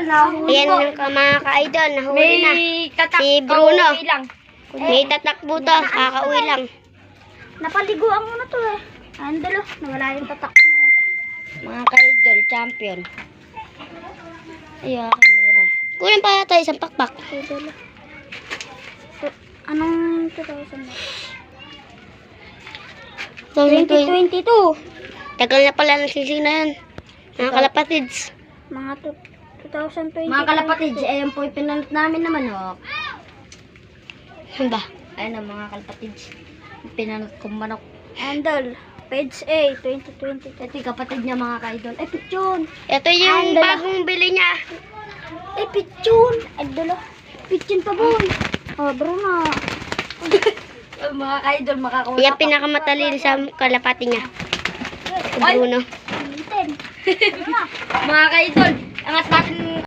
nahuli Ayan po. yung mga ka-idol, nahuli na. tatak. Si Bruno. Pauwi lang. May tatakbo to, kakauwi lang. Napaliguan mo na to eh. Andalo, nawala yung tatak. Mga ka-idol, champion. Ayan, meron. Kunin pa tayo isang pakpak. Andalo. Anong 2000 na? 2020. 2022. Tagal na pala ng sisig na yan. Mga kalapatids. Mga 2020. Mga kalapatids, ayan po pinanot namin na manok. Ano ba? Ayan ang mga kalapatids. Pinanot kong manok. Andal. Page A, 2020. Ito yung kapatid niya mga ka-idol. Ay, pichon! Ito yung Andala. bagong bili niya. Eh, pichon! Andalo. Pichon pa boy. Oh, Bruno. Mga ka-idol, makakawala Yan pinakamatalino sa kalapati niya. Si Bruno. Ulitin. Mga ka-idol, angat natin